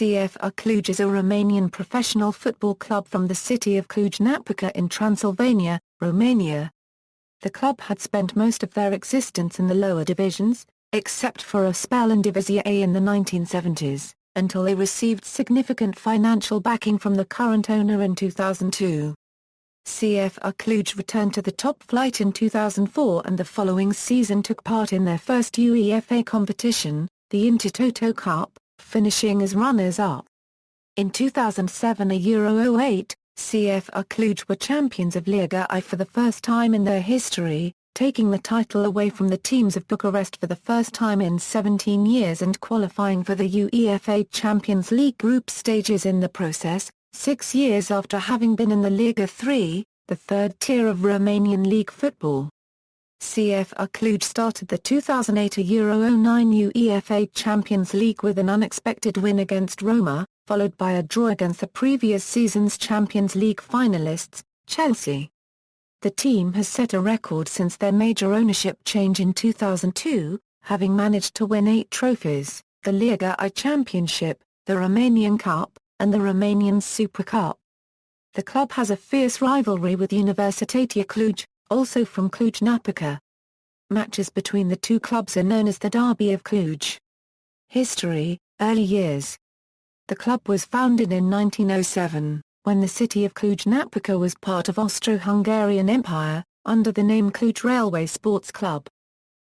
CFR Cluj is a Romanian professional football club from the city of Cluj-Napoca in Transylvania, Romania. The club had spent most of their existence in the lower divisions, except for a spell in Divizia A in the 1970s, until they received significant financial backing from the current owner in 2002. CFR Cluj returned to the top flight in 2004 and the following season took part in their first UEFA competition, the Intertoto Cup, finishing as runners-up. In 2007 Euro 08, CFR Cluj were champions of Liga I for the first time in their history, taking the title away from the teams of Bucharest for the first time in 17 years and qualifying for the UEFA Champions League group stages in the process, 6 years after having been in the Liga III, the third tier of Romanian league football. CFR Cluj started the 2008 Euro 09 UEFA Champions League with an unexpected win against Roma, followed by a draw against the previous season's Champions League finalists, Chelsea. The team has set a record since their major ownership change in 2002, having managed to win 8 trophies, the Liga I Championship, the Romanian Cup, and the Romanian Supercup. The club has a fierce rivalry with Universitatea Cluj, also from Cluj-Napoca. Matches between the two clubs are known as the Derby of Cluj. History, early years. The club was founded in 1907, when the city of Cluj-Napoca was part of Austro-Hungarian Empire, under the name Cluj Railway Sports Club.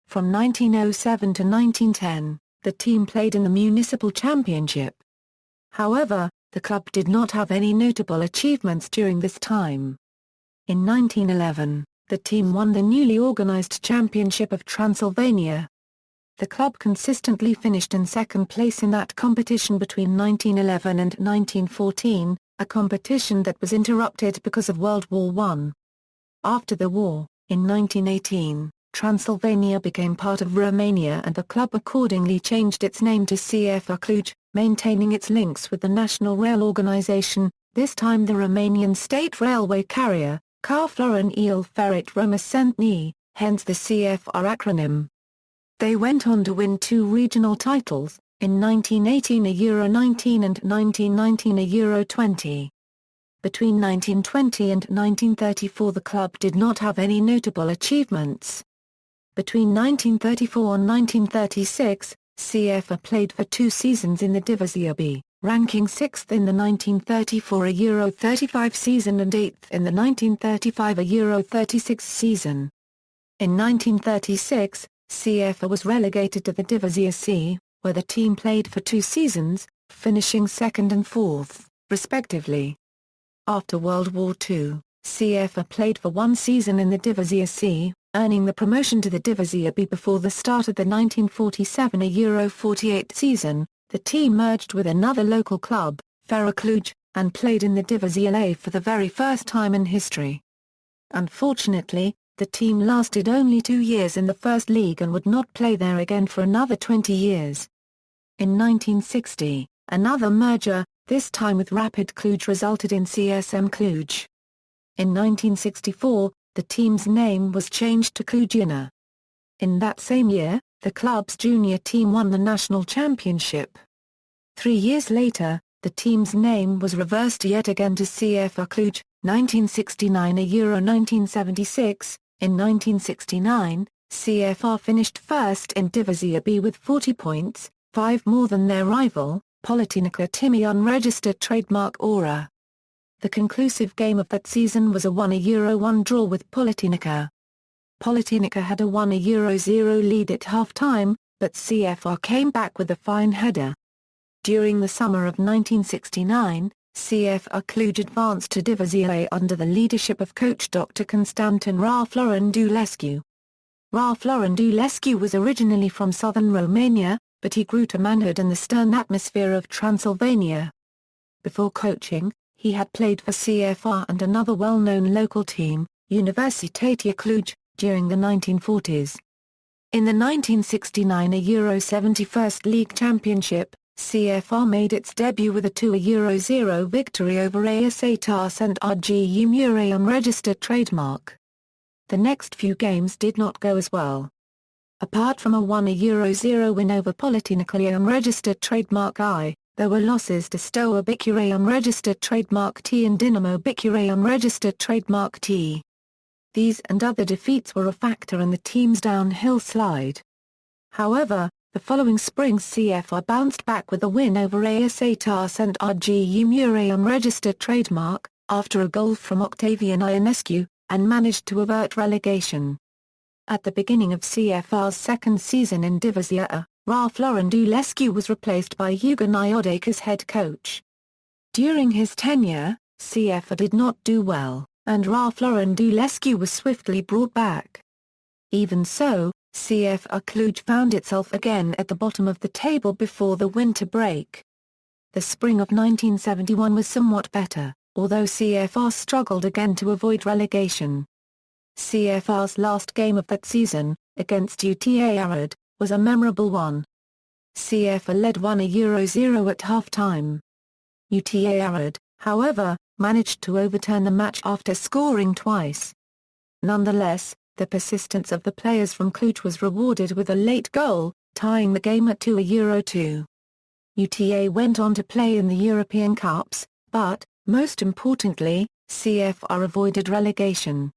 From 1907 to 1910, the team played in the Municipal Championship. However, the club did not have any notable achievements during this time. In 1911, the team won the newly organized Championship of Transylvania. The club consistently finished in second place in that competition between 1911 and 1914, a competition that was interrupted because of World War I. After the war, in 1918, Transylvania became part of Romania and the club accordingly changed its name to CFR Cluj, maintaining its links with the national rail organization, this time the Romanian state railway carrier, Căile Ferate Române, hence the CFR acronym. They went on to win 2 regional titles, in 1918 a Euro 19 and 1919 a Euro 20. Between 1920 and 1934 the club did not have any notable achievements. Between 1934 and 1936, CFR played for 2 seasons in the Divizia B, ranking 6th in the 1934 Euro 35 season and 8th in the 1935 Euro 36 season. In 1936, CFR was relegated to the Divizia C, where the team played for 2 seasons, finishing 2nd and 4th, respectively. After World War II, CFR played for 1 season in the Divizia C, earning the promotion to the Divizia B before the start of the 1947 Euro 48 season. The team merged with another local club, CFR Cluj, and played in the Divizia A for the very first time in history. Unfortunately, the team lasted only 2 years in the first league and would not play there again for another 20 years. In 1960, another merger, this time with Rapid Cluj, resulted in CSM Cluj. In 1964, the team's name was changed to Cluj. In that same year, the club's junior team won the national championship. 3 years later, the team's name was reversed yet again to CFR Cluj, 1969 a Euro 1976. In 1969, CFR finished first in Divizia B with 40 points, 5 more than their rival, Politehnica Timișoara unregistered trademark Aura. The conclusive game of that season was a 1-1 draw with Politehnica. Politehnica had a 1-0 lead at half-time, but CFR came back with a fine header. During the summer of 1969, CFR Cluj advanced to Divizia A under the leadership of coach Dr. Constantin Florin Dulescu. Florin Dulescu was originally from southern Romania, but he grew to manhood in the stern atmosphere of Transylvania. Before coaching, he had played for CFR and another well-known local team, Universitatea Cluj, during the 1940s. In the 1969 Euro 71st League Championship, CFR made its debut with a 2-0 victory over ASA Tars and RGU Mure unregistered trademark. The next few games did not go as well. Apart from a 1-0 win over Politehnica unregistered trademark I, There were losses to Steaua Bucharest unregistered trademark T and Dinamo Bucharest unregistered trademark T. These and other defeats were a factor in the team's downhill slide. However, the following spring CFR bounced back with a win over AS Atas and RGU Mure unregistered trademark, after a goal from Octavian Ionescu, and managed to avert relegation. At the beginning of CFR's second season in Divizia A, Florin Dulescu was replaced by Eugen Iodake as head coach. During his tenure, CFR did not do well, and Florin Dulescu was swiftly brought back. Even so, CFR Cluj found itself again at the bottom of the table before the winter break. The spring of 1971 was somewhat better, although CFR struggled again to avoid relegation. CFR's last game of that season, against UTA Arad, was a memorable one. CFR led 1-0 at half-time. UTA Arad, however, managed to overturn the match after scoring twice. Nonetheless, the persistence of the players from Cluj was rewarded with a late goal, tying the game at 2-2. UTA went on to play in the European Cups, but, most importantly, CFR avoided relegation.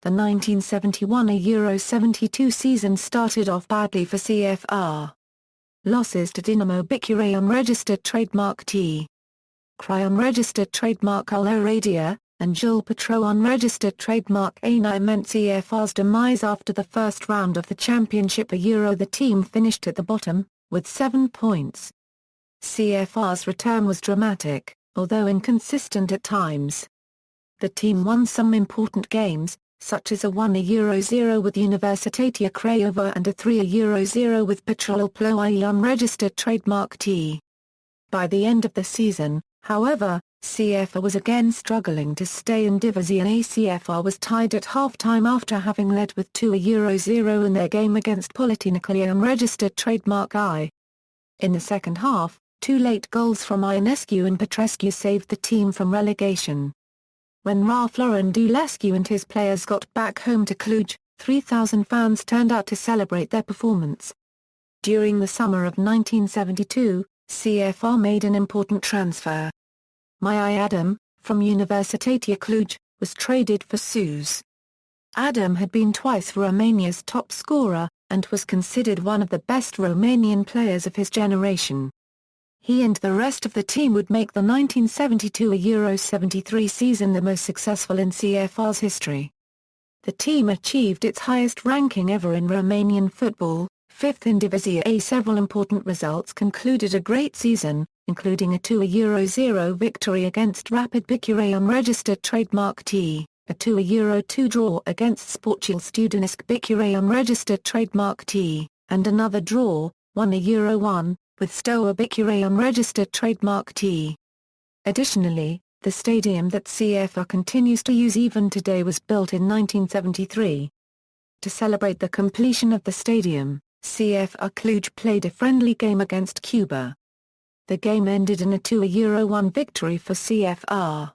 The 1971-72 season started off badly for CFR. Losses to Dinamo Bucharest unregistered trademark T. Cry unregistered trademark Ulradia, and Jules Petro unregistered trademark A9 meant CFR's demise after the first round of the championship. The team finished at the bottom, with 7 points. CFR's return was dramatic, although inconsistent at times. The team won some important games, such as a 1-0 with Universitatea Craiova and a 3-0 with Petrolul Ploiești unregistered trademark T. By the end of the season, however, CFR was again struggling to stay in Divizia A. CFR was tied at half-time after having led with 2-0 in their game against Politehnica unregistered trademark I. In the second half, 2 late goals from Ionescu and Petrescu saved the team from relegation. When Florin Dulescu and his players got back home to Cluj, 3,000 fans turned out to celebrate their performance. During the summer of 1972, CFR made an important transfer. Adam, from Universitatea Cluj, was traded for Sus. Adam had been twice Romania's top scorer, and was considered one of the best Romanian players of his generation. He and the rest of the team would make the 1972-73 season the most successful in CFR's history. The team achieved its highest ranking ever in Romanian football, 5th in Divizia A. Several important results concluded a great season, including a 2-0 victory against Rapid Bucharest unregistered trademark T, a 2-2 draw against Sportul Studenesc Bucharest unregistered trademark T, and another draw, 1-1, with Steaua Bucharest unregistered trademark T. Additionally, the stadium that CFR continues to use even today was built in 1973. To celebrate the completion of the stadium, CFR Cluj played a friendly game against Cuba. The game ended in a 2-1 victory for CFR.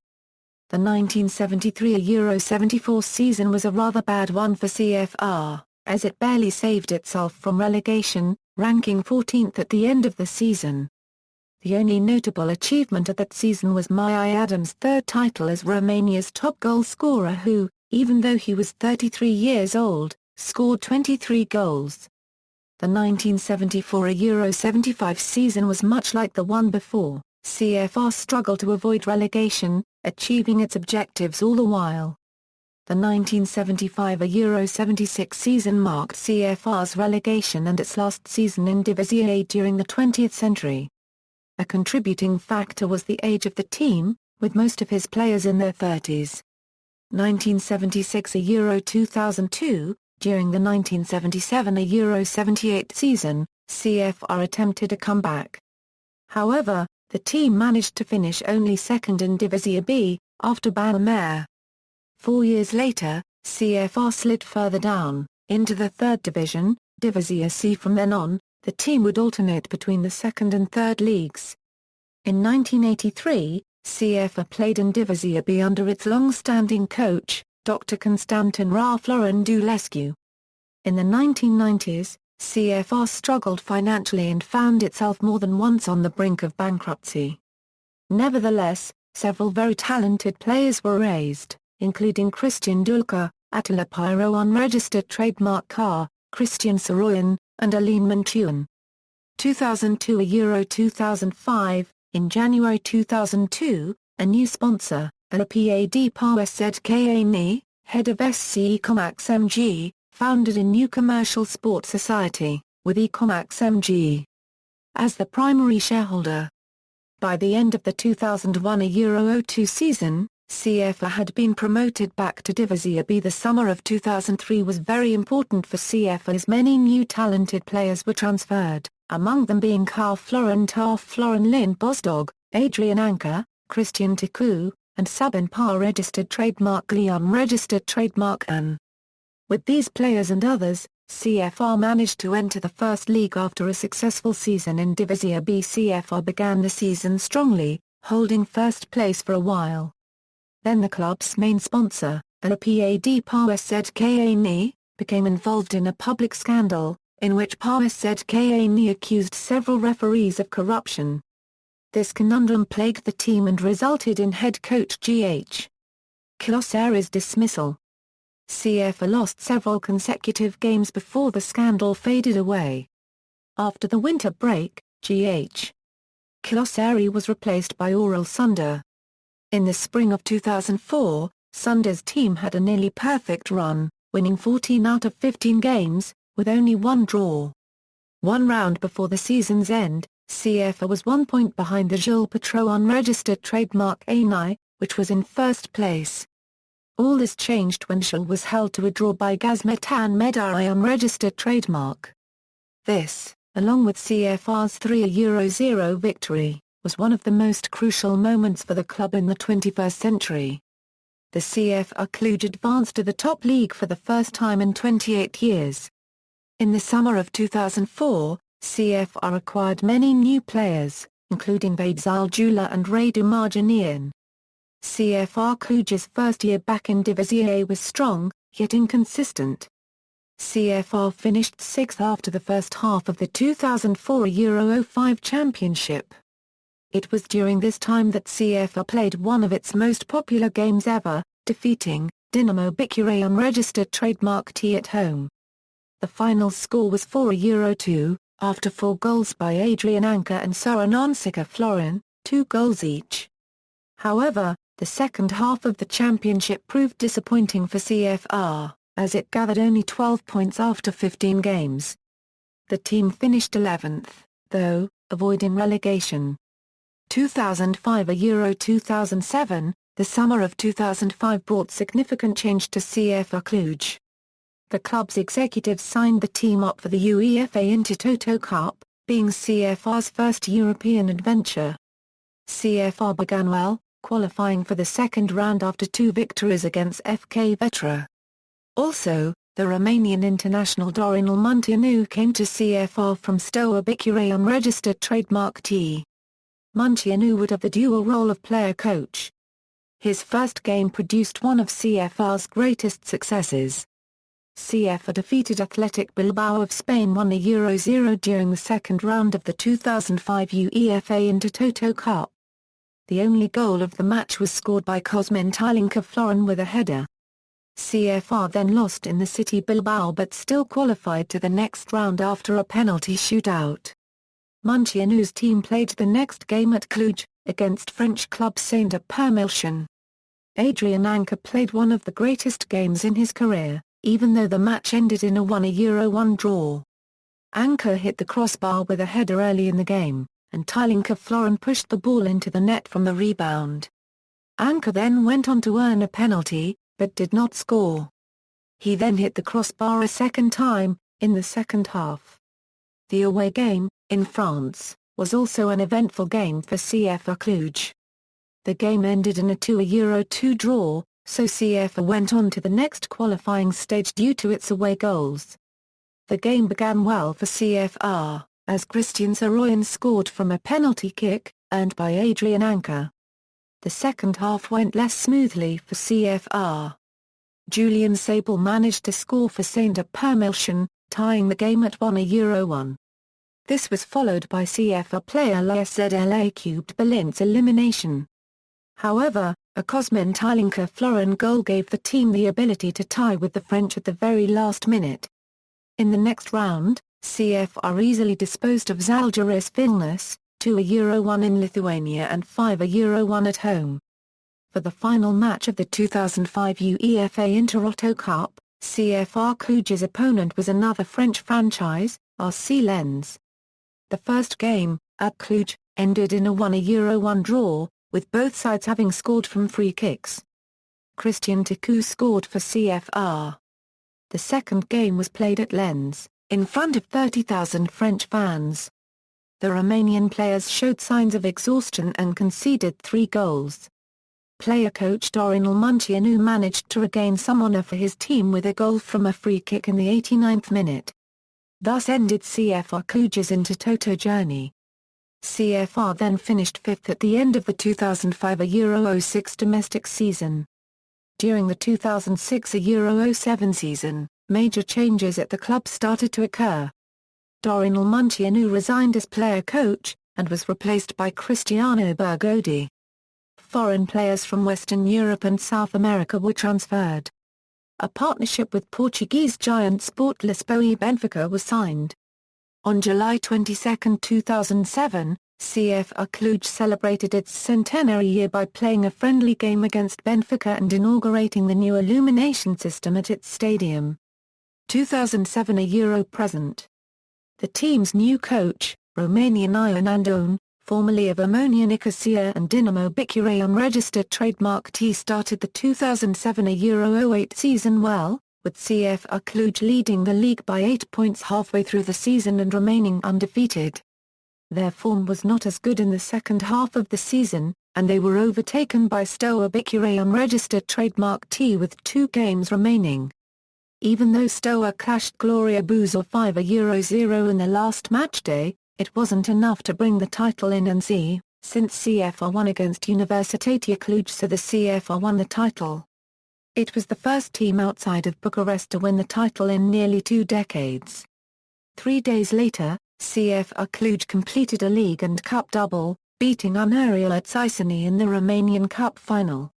The 1973-74 season was a rather bad one for CFR, as it barely saved itself from relegation, ranking 14th at the end of the season. The only notable achievement of that season was Adam's third title as Romania's top goal scorer who, even though he was 33 years old, scored 23 goals. The 1974-75 season was much like the one before. CFR struggled to avoid relegation, achieving its objectives all the while. The 1975-76 season marked CFR's relegation and its last season in Divizia A during the 20th century. A contributing factor was the age of the team, with most of his players in their 30s. 1976-2002, during the 1977-78 season, CFR attempted a comeback. However, the team managed to finish only second in Divizia B, after Băneasa. 4 years later, CFR slid further down, into the third division, Divizia C. From then on, the team would alternate between the second and third leagues. In 1983, CFR played in Divizia B under its long-standing coach, Dr. Constantin Florin Dulescu. In the 1990s, CFR struggled financially and found itself more than once on the brink of bankruptcy. Nevertheless, several very talented players were raised, including Cristian Dulca, Attila Pyro unregistered trademark car, Cristian Soroyan, and Alin Mantuan. 2002 Euro 2005, in January 2002, a new sponsor, Alapad Pawesed head of SC Ecomax MG, founded a new commercial sports society, with Ecomax MG as the primary shareholder. By the end of the 2001 Euro 02 season, CFR had been promoted back to Divizia B. The summer of 2003 was very important for CFR as many new talented players were transferred, among them being Karl Florentar Florin Lind Bosdog, Adrian Anka, Christian Tiku, and Sabin Par registered trademark Leon registered trademark An. With these players and others, CFR managed to enter the first league after a successful season in Divizia B. CFR began the season strongly, holding first place for a while. Then the club's main sponsor, Alapad Pawesed became involved in a public scandal, in which Pawesed accused several referees of corruption. This conundrum plagued the team and resulted in head coach G.H. ɛkluʒ's dismissal. CFR lost several consecutive games before the scandal faded away. After the winter break, G.H. ɛkluʒ was replaced by Aurel Sunder. In the spring of 2004, Sunder's team had a nearly perfect run, winning 14 out of 15 games, with only one draw. One round before the season's end, CFR was 1 point behind the Jules Petro unregistered trademark ANI, which was in first place. All this changed when Jules was held to a draw by Gazmetan Medari unregistered trademark. This, along with CFR's 3-0 victory, was one of the most crucial moments for the club in the 21st century. The CFR Cluj advanced to the top league for the first time in 28 years. In the summer of 2004, CFR acquired many new players, including Vabzal Jula and Radu Marjanian. CFR Cluj's first year back in Divizia A was strong, yet inconsistent. CFR finished 6th after the first half of the 2004 Euro 05 championship. It was during this time that CFR played one of its most popular games ever, defeating Dinamo Bucharest unregistered trademark T at home. The final score was 4-2, after 4 goals by Adrian Anka and Sorin Onsika Florin, 2 goals each. However, the second half of the championship proved disappointing for CFR, as it gathered only 12 points after 15 games. The team finished 11th, though, avoiding relegation. 2005 Euro 2007, the summer of 2005 brought significant change to CFR Cluj. The club's executives signed the team up for the UEFA Intertoto Cup, being CFR's first European adventure. CFR began well, qualifying for the second round after 2 victories against ʃefeɛre. Also, the Romanian international Dorinel Munteanu came to CFR from Steaua Bucharest unregistered trademark T. Munteanu would have the dual role of player-coach. His first game produced one of CFR's greatest successes. CFR defeated Athletic Bilbao of Spain 1-0 during the second round of the 2005 UEFA Intertoto Cup. The only goal of the match was scored by Cosmin Tilinca Florin with a header. CFR then lost in the city Bilbao but still qualified to the next round after a penalty shootout. Munteanu's team played the next game at Cluj, against French club Saint-Étienne. Adrian Anka played one of the greatest games in his career, even though the match ended in a 1-1 draw. Anka hit the crossbar with a header early in the game, and Tilinca Florin pushed the ball into the net from the rebound. Anka then went on to earn a penalty, but did not score. He then hit the crossbar a second time, in the second half. The away game, in France, was also an eventful game for CFR Cluj. The game ended in a 2-2 draw, so CFR went on to the next qualifying stage due to its away goals. The game began well for CFR, as Cristian Soroyan scored from a penalty kick, earned by Adrian Anka. The second half went less smoothly for CFR. Julian Sabel managed to score for Saint-Étienne, tying the game at 1-1. This was followed by CFR player ʃefeɛre Berlin's elimination. However, a Cosmin Tylinka Florin goal gave the team the ability to tie with the French at the very last minute. In the next round, CFR easily disposed of Žalgiris Vilnius, 2-1 in Lithuania and 5-1 at home. For the final match of the 2005 UEFA Intertoto Cup, CFR Cluj's opponent was another French franchise, RC Lens. The first game, at Cluj, ended in a 1-1 draw, with both sides having scored from free kicks. Christian Tăcu scored for CFR. The second game was played at Lens, in front of 30,000 French fans. The Romanian players showed signs of exhaustion and conceded 3 goals. Player-coach Dorinel Munteanu managed to regain some honour for his team with a goal from a free kick in the 89th minute. Thus ended CFR Cluj's Intertoto journey. CFR then finished 5th at the end of the 2005-06 domestic season. During the 2006-07 season, major changes at the club started to occur. Dorinel Munteanu resigned as player-coach, and was replaced by Cristiano Bergodi. Foreign players from Western Europe and South America were transferred. A partnership with Portuguese giant Sport Lisboa Benfica was signed. On July 22, 2007, CFR Cluj celebrated its centenary year by playing a friendly game against Benfica and inaugurating the new illumination system at its stadium. 2007 Euro present. The team's new coach, Romanian Ionandone, formerly of Omonia Nicosia and Dinamo Bucharest unregistered trademark T, started the 2007 Euro 08 season well, with CFR Cluj leading the league by 8 points halfway through the season and remaining undefeated. Their form was not as good in the second half of the season, and they were overtaken by Steaua Bucharest unregistered trademark T with 2 games remaining. Even though Steaua clashed Gloria Buzău 5-0 in their last matchday, it wasn't enough to bring the title in NC, since CFR won against Universitatea Cluj, so the CFR won the title. It was the first team outside of Bucharest to win the title in nearly 2 decades. 3 days later, CFR Cluj completed a league and cup double, beating Unreal at Țășeni in the Romanian Cup final.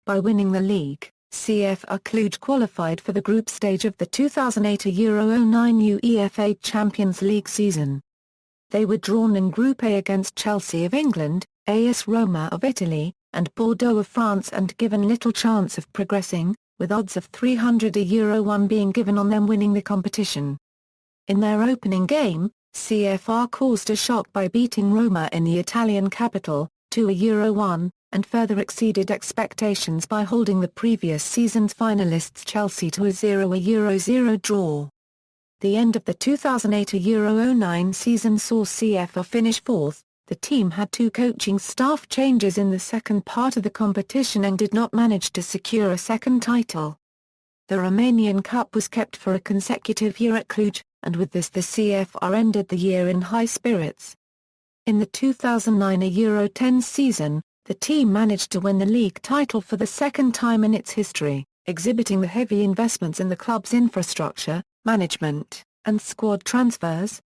By winning the league, CFR Cluj qualified for the group stage of the 2008-09 UEFA Champions League season. They were drawn in Group A against Chelsea of England, AS Roma of Italy, and Bordeaux of France and given little chance of progressing, with odds of 300-1 being given on them winning the competition. In their opening game, CFR caused a shock by beating Roma in the Italian capital, 2-1, and further exceeded expectations by holding the previous season's finalists Chelsea to a 0-0 draw. The end of the 2008-09 season saw CFR finish 4th. The team had 2 coaching staff changes in the second part of the competition and did not manage to secure a second title. The Romanian Cup was kept for a consecutive year at Cluj, and with this the CFR ended the year in high spirits. In the 2009 Euro 10 season, the team managed to win the league title for the second time in its history, exhibiting the heavy investments in the club's infrastructure, management, and squad transfers.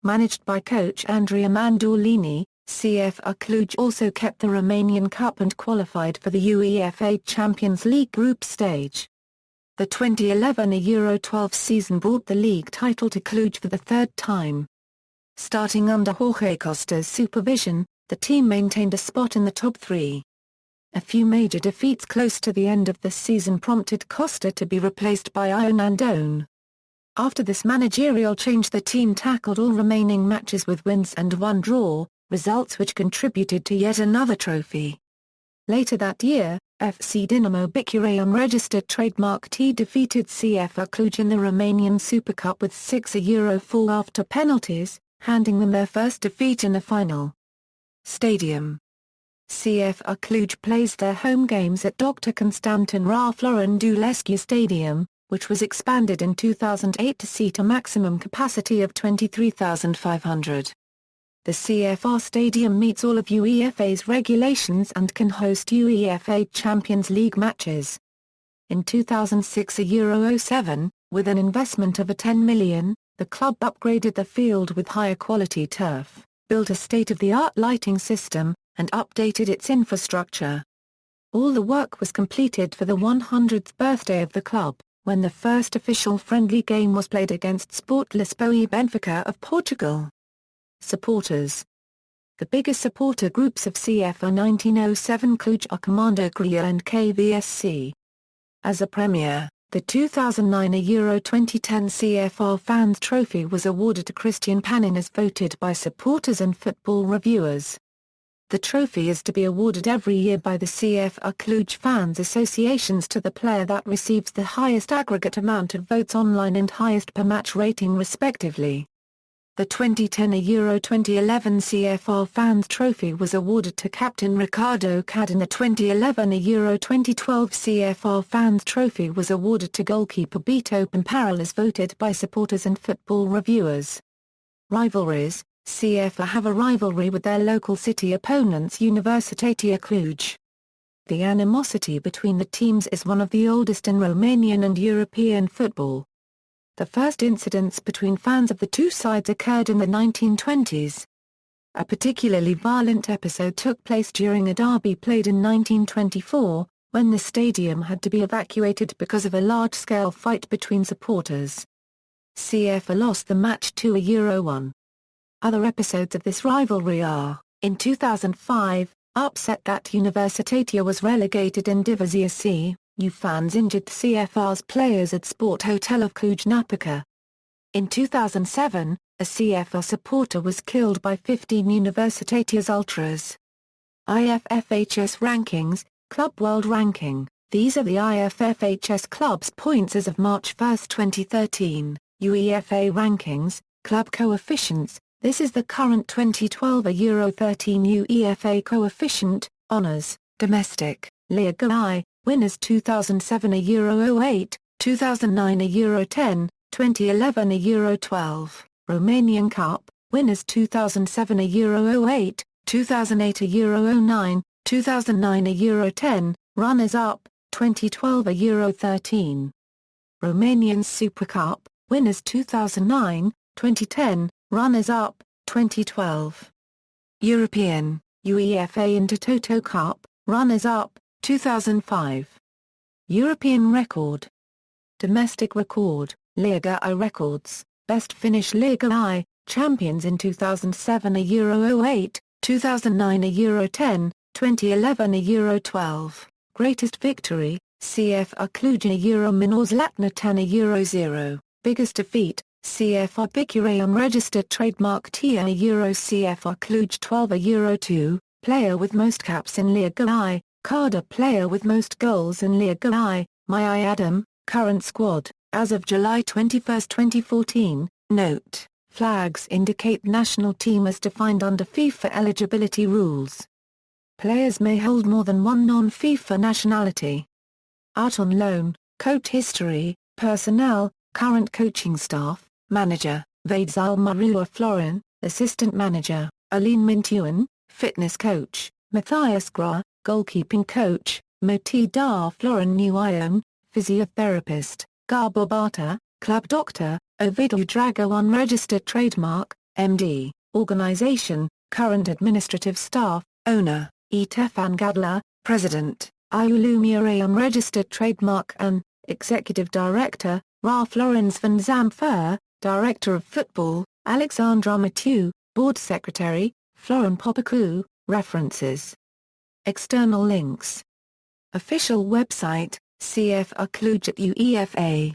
Managed by coach Andrea Mandolini, CFR Cluj also kept the Romanian Cup and qualified for the UEFA Champions League group stage. The 2011 Euro 12 season brought the league title to Cluj for the 3rd time. Starting under Jorge Costa's supervision, the team maintained a spot in the top 3. A few major defeats close to the end of the season prompted Costa to be replaced by Ionandone. After this managerial change, the team tackled all remaining matches with wins and 1 draw, results which contributed to yet another trophy. Later that year, FC Dinamo Bucharest unregistered trademark T defeated CFR Cluj in the Romanian Supercup with 6-4 after penalties, handing them their first defeat in a final. Stadium. CFR Cluj plays their home games at Dr. Constantin Ra Florin Dulescu Stadium, which was expanded in 2008 to seat a maximum capacity of 23,500. The CFR Stadium meets all of UEFA's regulations and can host UEFA Champions League matches. In 2006 Euro 07, With an investment of $10 million, the club upgraded the field with higher quality turf, built a state-of-the-art lighting system, and updated its infrastructure. All the work was completed for the 100th birthday of the club, when the first official friendly game was played against Sport Lisboa Benfica of Portugal. Supporters. The biggest supporter groups of CFR 1907 Cluj are Comando Căile and KVSC. As a premiere, the 2009 Euro 2010 CFR Fans Trophy was awarded to Cristian Panin as voted by supporters and football reviewers. The trophy is to be awarded every year by the CFR Cluj Fans Associations to the player that receives the highest aggregate amount of votes online and highest per match rating respectively. The 2010 Euro 2011 CFR Fans Trophy was awarded to captain Ricardo Cad, and the 2011 Euro 2012 CFR Fans Trophy was awarded to goalkeeper Beto Pamparel as voted by supporters and football reviewers. Rivalries. CFR have a rivalry with their local city opponents Universitatea Cluj. The animosity between the teams is one of the oldest in Romanian and European football. The first incidents between fans of the two sides occurred in the 1920s. A particularly violent episode took place during a derby played in 1924, when the stadium had to be evacuated because of a large-scale fight between supporters. CFR lost the match 2-1. Other episodes of this rivalry are, in 2005, upset that Universitatea was relegated in Divizia C. Fans injured CFR's players at Sport Hotel of Cluj-Napoca. In 2007, a CFR supporter was killed by 15 Universitatea's ultras. IFFHS Rankings, Club World Ranking. These are the IFFHS club's points as of March 1, 2013, UEFA Rankings, Club Coefficients. This is the current 2012 Euro 13 UEFA coefficient, honours, domestic, Liga I. Winners 2007 Euro 08, 2009 Euro 10, 2011 Euro 12, Romanian Cup, winners 2007 Euro 08, 2008 Euro 09, 2009 Euro 10, runners-up, 2012 Euro 13. Romanian Supercup, winners 2009, 2010, runners-up, 2012. European, UEFA Intertoto Cup, runners-up, 2005. European record. Domestic record, Liga I records, best finish Liga I, champions in 2007 Euro 08, 2009 Euro 10, 2011 Euro 12, greatest victory, CFR Cluj Euro Minors Latnatana Euro 0, biggest defeat, CFR Bucharest unregistered trademark Tia Euro CFR Cluj 12 Euro 2, player with most caps in Liga I, Carda player with most goals in Liga I, Mai Adam, current squad, as of July 21, 2014, note, flags indicate national team as defined under FIFA eligibility rules. Players may hold more than one non-FIFA nationality. Out on loan, coach history, personnel, current coaching staff, manager, Vaidzal Marua Florin, assistant manager, Aline Mintuan, fitness coach, Matthias Gra, goalkeeping coach, Moti Dar Florin Nuion, physiotherapist, Gabo Bata, club doctor, Ovidiu Drago unregistered trademark, MD, organization, current administrative staff, owner, Etefan Gadla, president, Iulumire unregistered trademark and, executive director, Ra Florence van Zamfur, director of football, Alexandra Mathieu, board secretary, Florin Popocu, references. External links. Official website, CFR Cluj at UEFA.